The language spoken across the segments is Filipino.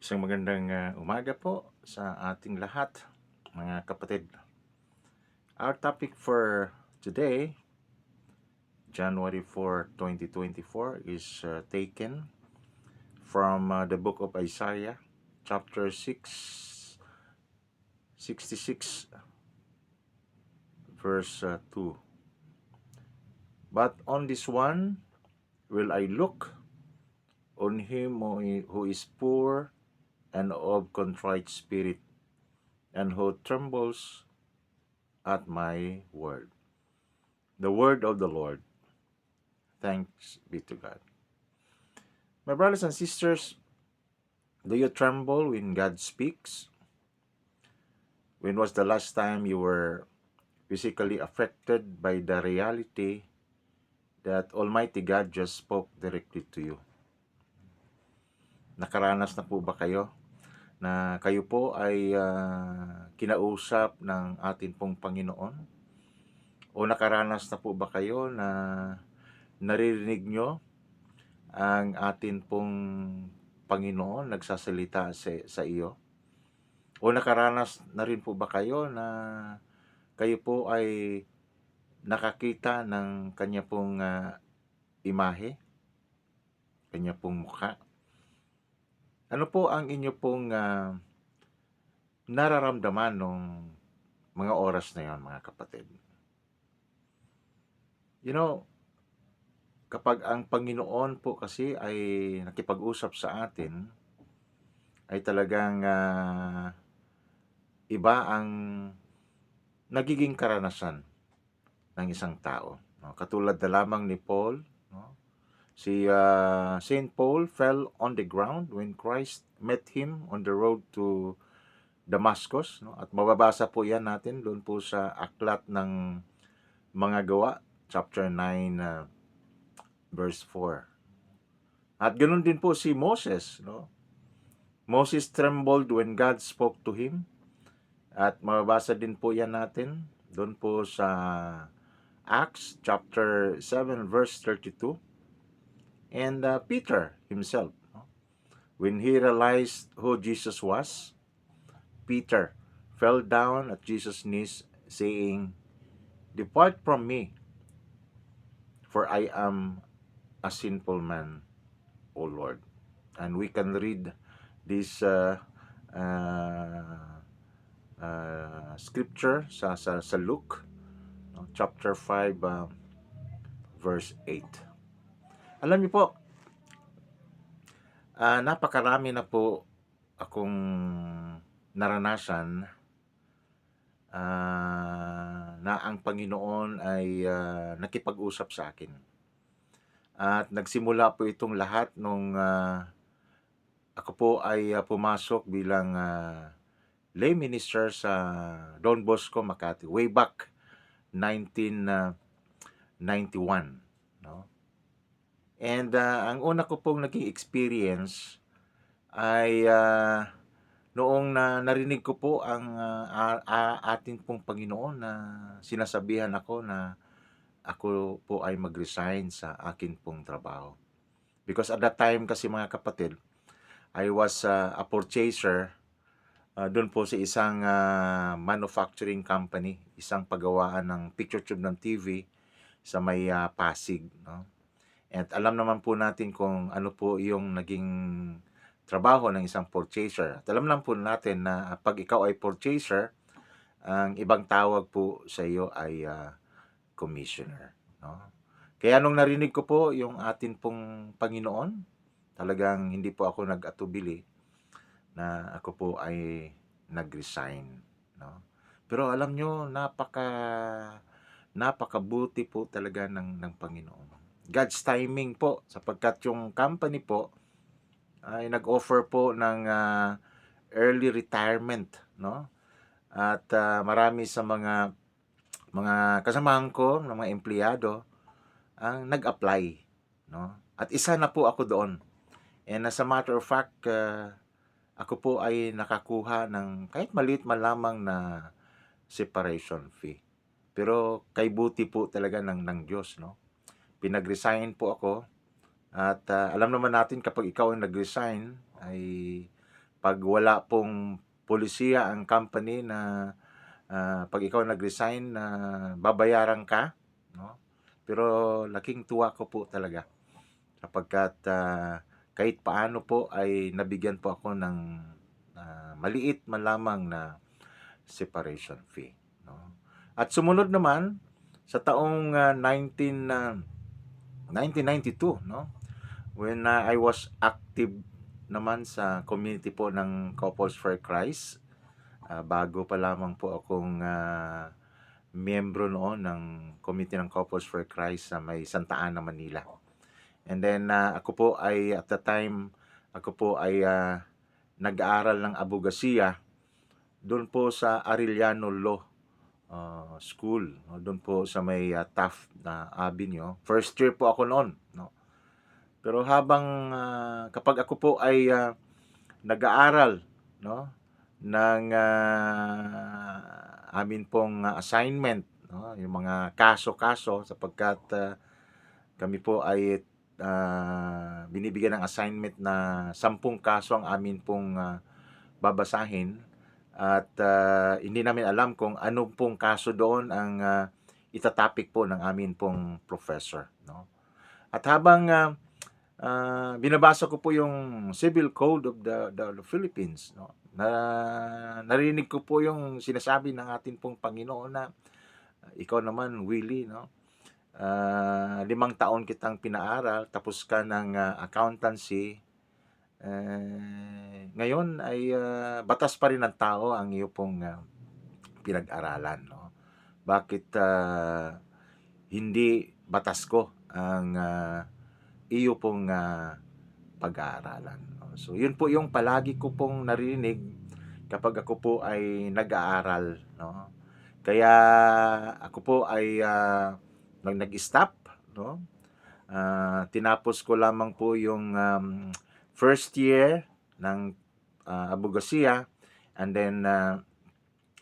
Isang magandang umaga po sa ating lahat, mga kapatid. Our topic for today, January 4, 2024, is taken from the book of Isaiah, chapter 66, verse 2. But on this one will I look, on him who is poor and of contrite spirit, and who trembles at my word. The word of the Lord. Thanks be to God. My brothers and sisters, do you tremble when God speaks? When was the last time you were physically affected by the reality that Almighty God just spoke directly to you? Nakaranas na po ba kayo na kayo po ay kinausap ng atin pong Panginoon? O nakaranas na po ba kayo na naririnig nyo ang atin pong Panginoon nagsasalita sa iyo? O nakaranas na rin po ba kayo na kayo po ay nakakita ng kanya pong imahe, kanya pong mukha? Ano po ang inyo pong nararamdaman nung mga oras na yon, mga kapatid? You know, kapag ang Panginoon po kasi ay nakipag-usap sa atin, ay talagang iba ang nagiging karanasan ng isang tao. No? Katulad na lamang ni Paul, no? Si Saint Paul fell on the ground when Christ met him on the road to Damascus. No? At mababasa po yan natin doon po sa aklat ng mga gawa, chapter 9, verse 4. At ganoon din po si Moses. No? Moses trembled when God spoke to him. At mababasa din po yan natin doon po sa Acts chapter 7, verse 32. And Peter himself, no? When he realized who Jesus was, Peter fell down at Jesus' knees, saying, "Depart from me, for I am a sinful man, O Lord." And we can read this scripture sa Luke, no? Chapter 5, verse 8. Alam niyo po, napakarami na po akong naranasan na ang Panginoon ay nakipag-usap sa akin. At nagsimula po itong lahat nung ako po ay pumasok bilang lay minister sa Don Bosco, Makati, way back 1991. No? And ang una ko pong naging experience ay noong narinig ko po ang atin pong Panginoon na sinasabihan ako na ako po ay mag-resign sa akin pong trabaho. Because at that time kasi, mga kapatid, I was a purchaser doon po sa isang manufacturing company, isang paggawaan ng picture tube ng TV sa may Pasig. No? At alam naman po natin kung ano po yung naging trabaho ng isang purchaser. At alam lang po natin na pag ikaw ay purchaser, ang ibang tawag po sa iyo ay commissioner. No? Kaya nung narinig ko po yung atin pong Panginoon, talagang hindi po ako nag-atubili na ako po ay nag-resign. No? Pero alam nyo, napakabuti po talaga ng Panginoon. God's timing po, sapagkat yung company po ay nag-offer po ng early retirement, no? At marami sa mga kasamahan ko, ng mga empleyado, ang nag-apply, no? At isa na po ako doon. And as a matter of fact, ako po ay nakakuha ng kahit maliit man lamang na separation fee. Pero kay buti po talaga ng Diyos, no? Pinag-resign po ako. At alam naman natin, kapag ikaw ay nag-resign, ay 'pag wala pong pulisiya ang company na, 'pag ikaw nag-resign na babayaran ka, 'no? Pero laking tuwa ko po talaga sapagkat, kahit paano po ay nabigyan po ako ng, maliit man lamang na separation fee, 'no? At sumunod naman sa taong, 1992, 'no, when, I was active naman sa community po ng Couples for Christ. Bago pa lamang po akong, miyembro noon ng committee ng Couples for Christ sa may Santa Ana, Manila. And then, ako po ay at the time, ako po ay, nag-aaral ng abogasiya doon po sa Arellano Law, School, no, doon po sa may, Taft na Avenue. First year po ako noon, 'no. Pero habang, kapag ako po ay, nag-aaral, 'no, ng, amin pong, assignment, 'no, yung mga kaso-kaso sapagkat, kami po ay, binibigyan ng assignment na 10 kaso ang amin pong, babasahin at, hindi namin alam kung ano pong kaso doon ang, ita-topic po ng amin pong professor, 'no. At habang, binabasa ko po yung Civil Code of the Philippines, 'no, narinig ko po yung sinasabi ng ating pong Panginoon na, "Ikaw naman, Willie, 'no, 5 taon kitang pinaaral, tapos ka ng, accountancy, ngayon ay, batas pa rin ng tao ang iyo pong, pinag-aralan, 'no. Bakit, hindi batas ko ang, iyo pong, pag-aaralan, 'no?" So, yun po yung palagi ko pong naririnig kapag ako po ay nag-aaral, 'no. Kaya ako po ay, nag-stop, 'no. Tinapos ko lamang po yung, first year ng, abogasiya, and then,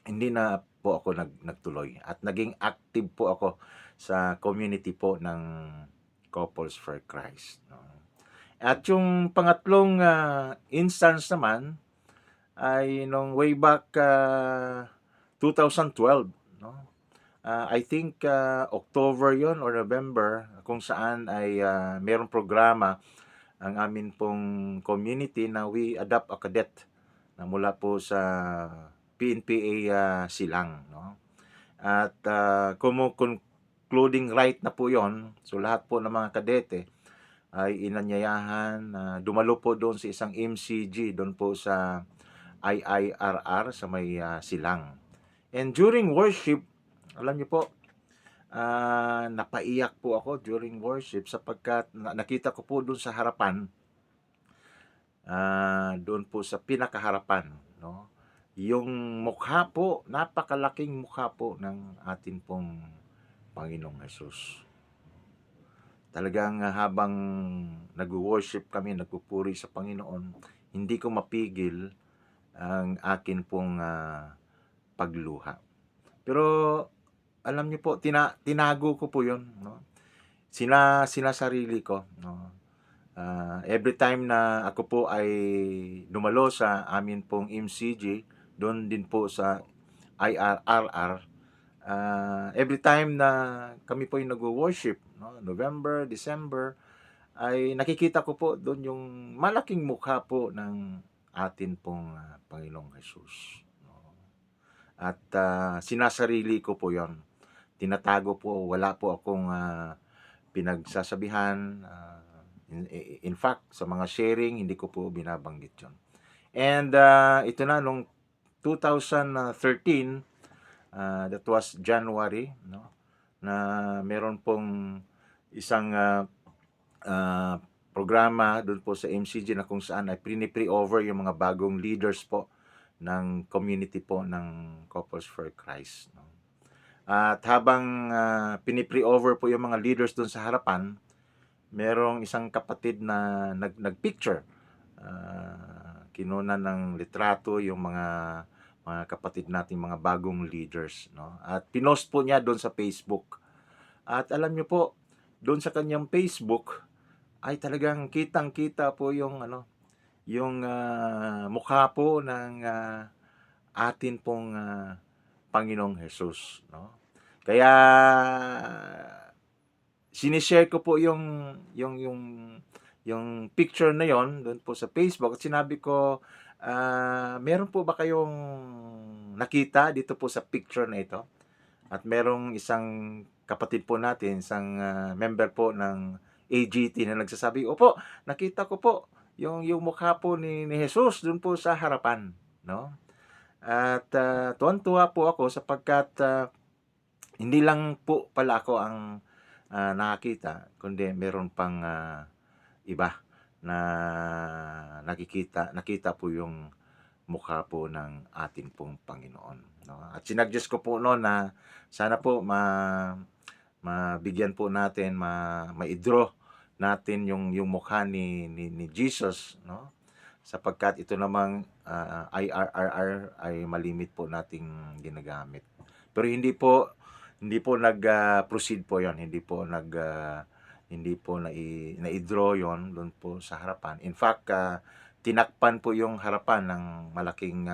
hindi na po ako nagtuloy at naging active po ako sa community po ng Couples for Christ, 'no. At yung pangatlong, instance naman ay nung way back, 2012, 'no. I think, October yon or November, kung saan ay, merong programa ang amin pong community na we adopt a cadet na mula po sa PNPA, Silang, 'no. At, concluding right na po yon, so lahat po ng mga kadete ay inanyayahan na dumalo po doon sa isang MCG doon po sa IIRR sa may, Silang. And during worship, alam niyo po, napaiyak po ako during worship sapagkat nakita ko po doon sa harapan, doon po sa pinakaharapan, 'no, yung mukha po, napakalaking mukha po ng atin pong Panginoong Hesus. Talagang, habang nagwo-worship kami, nagpupuri sa Panginoon, hindi ko mapigil ang akin pong, pagluha. Pero alam niyo po, tinago ko po 'yun, 'no. Sinasarili ko, 'no. Every time na ako po ay dumalo sa amin pong MCG, doon din po sa IRRR, every time na kami po ay nagwo-worship, 'no, November, December, ay nakikita ko po doon yung malaking mukha po ng atin pong, Panginoong Hesus, 'no. At, sinasarili ko po 'yon. Tinatago po, wala po akong, pinagsasabihan, in fact, sa mga sharing hindi ko po binabanggit 'yon. And, ito na nung 2013, that was January, 'no, na meron pong isang, programa doon po sa MCG na kung saan ay pre-over yung mga bagong leaders po ng community po ng Couples for Christ, 'no. At habang, pre-over po yung mga leaders doon sa harapan, merong isang kapatid na nagpicture, kinunan ng litrato yung mga kapatid nating mga bagong leaders, 'no. At pinost po niya doon sa Facebook. At alam niyo po, doon sa kanyang Facebook ay talagang kitang-kita po yung ano, yung mukha po ng atin pong Panginoong Hesus, no? Kaya sinishare ko po yung picture na yon doon po sa Facebook at sinabi ko, meron po ba kayong nakita dito po sa picture na ito? At merong isang kapatid po natin, isang member po ng AGT na nagsasabi, "Opo, nakita ko po yung mukha po ni Jesus doon po sa harapan." No? At tuwan-tuwa po ako sapagkat hindi lang po pala ako ang nakakita, kundi meron pang iba na nakita po yung mukha po ng ating pong Panginoon, no? At sinuggest ko po noon na sana po mabigyan po natin, mai-draw natin yung mukha ni Jesus, no? Sapagkat ito namang IRRR ay malimit po nating ginagamit. Pero hindi po nag-proceed po 'yon, hindi po nai-draw 'yon doon po sa harapan. In fact, tinakpan po yung harapan ng malaking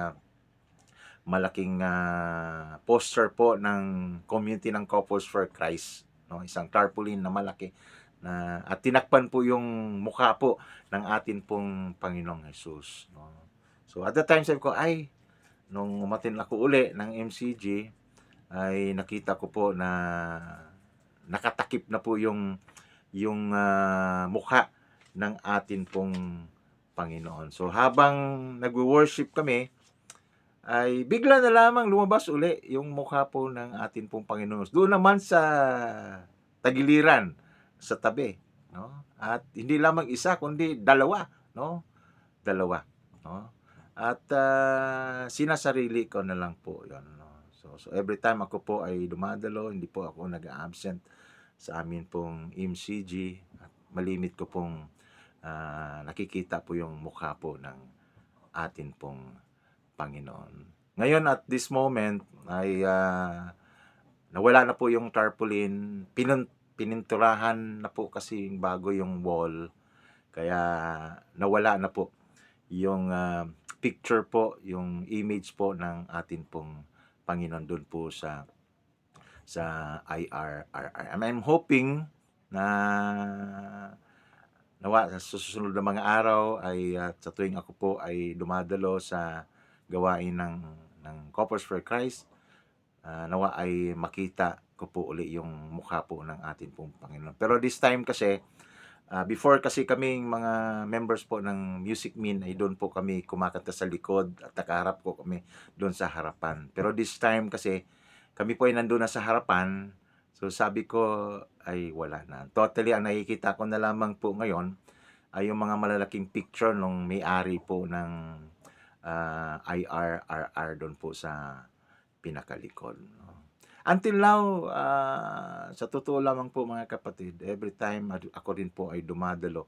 poster po ng Community ng Couples for Christ, no? Isang tarpaulin na malaki at tinakpan po yung mukha po ng atin pong Panginoong Hesus, no? So at that time sabi ko, ay, nung umattend ako uli ng MCG, ay nakita ko po na nakatakip na po yung mukha ng atin pong Panginoon. So habang nagwo-worship kami, ay bigla na lamang lumabas uli yung mukha po ng atin pong Panginoon. Doon naman sa tagiliran, sa tabi, no? At hindi lamang isa kundi dalawa, no? Dalawa, no? At sinasarili ko na lang po 'yon, no? So every time ako po ay dumadalo, hindi po ako nag-a-absent sa amin pong MCG at malimit ko pong nakikita po yung mukha po ng atin pong Panginoon. Ngayon at this moment ay nawala na po yung tarpaulin, pininturahan na po kasi bago yung wall, kaya nawala na po yung picture po, yung image po ng atin pong Panginoon doon po sa IRRR. And I'm hoping na nawa sa susunod na mga araw ay sa tuwing ako po ay dumadalo sa gawain ng Couples for Christ, nawa ay makita ko po uli yung mukha po ng atin pong Panginoon. Pero this time kasi, before kasi kaming mga members po ng Music Min ay doon po kami kumakanta sa likod at nakaharap po kami doon sa harapan. Pero this time kasi kami po ay nandoon na sa harapan, so sabi ko ay wala na. Totally ang nakikita ko na lamang po ngayon ay yung mga malalaking picture nung may-ari po ng IRRR doon po sa pinakalikod, no? Until now, sa totoo lamang po mga kapatid, every time ako rin po ay dumadalo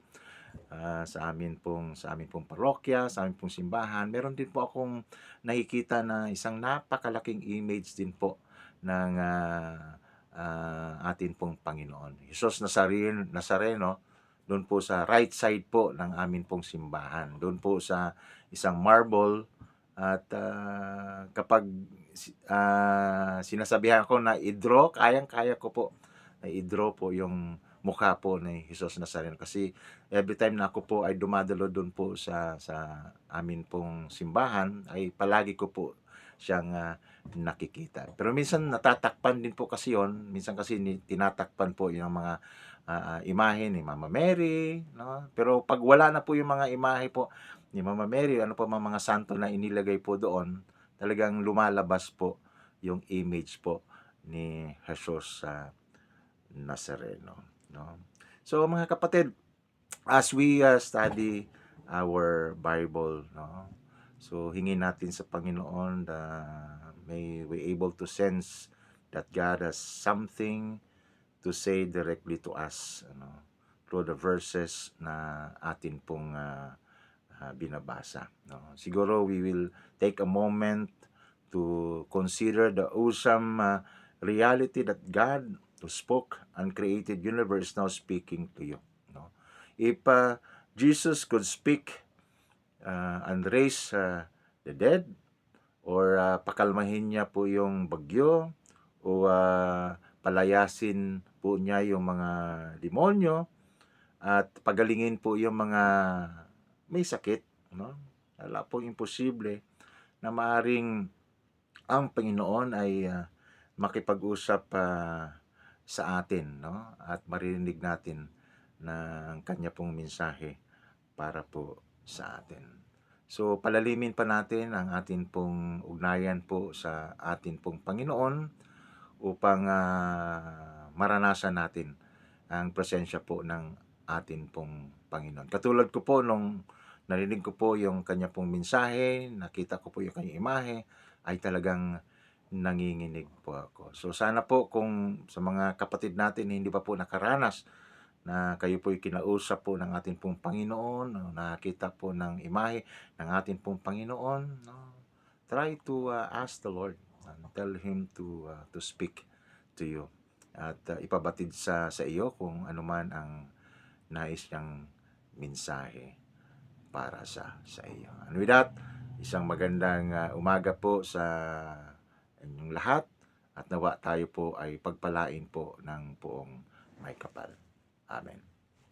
sa amin pong parokya, sa amin pong simbahan, meron din po akong nakikita na isang napakalaking image din po ng atin pong Panginoon. Jesus Nazareno, doon po sa right side po ng amin pong simbahan. Doon po sa isang marble at kapag sinasabihan ko na i-draw, kayang-kaya ko po na i-draw po yung mukha po ni Jesus Nazareno kasi every time na ako po ay dumadalo doon po sa amin pong simbahan ay palagi ko po siyang nakikita. Pero minsan natatakpan din po kasi yon. Minsan kasi tinatakpan po yung mga imahe ni Mama Mary, no? Pero pag wala na po yung mga imahe po ni Mama Mary, ano po mga santo na inilagay po doon, talagang lumalabas po yung image po ni Jesus Nazareno, no? So mga kapatid, as we study our Bible, no? So hingin natin sa Panginoon na may we able to sense that God has something to say directly to us, ano, through the verses na atin pong binabasa, no? Siguro we will take a moment to consider the awesome reality that God who spoke and created universe now speaking to you, no? If Jesus could speak and raise the dead, or pakalmahin niya po yung bagyo, o palayasin po niya yung mga demonyo, at pagalingin po yung mga may sakit, no? Wala pong imposible na maaring ang Panginoon ay makipag-usap sa atin, no? At marinig natin ng kanya pong mensahe para po sa atin. So, palalimin pa natin ang atin pong ugnayan po sa atin pong Panginoon upang maranasan natin ang presensya po ng atin pong Panginoon. Katulad ko po nung narinig ko po yung kanya pong mensahe, nakita ko po yung kanyang imahe, ay talagang nanginginig po ako. So sana po kung sa mga kapatid natin na hindi pa po nakaranas na kayo po'y kinausap po ng ating pong Panginoon, o nakita po ng imahe ng ating pong Panginoon, no? Try to ask the Lord and tell Him to speak to you, at ipabatid sa iyo kung ano man ang nais niyang mensahe para sa iyo. And with that, isang magandang umaga po sa inyong lahat, at nawa tayo po ay pagpalain po ng poong may kapal. Amen.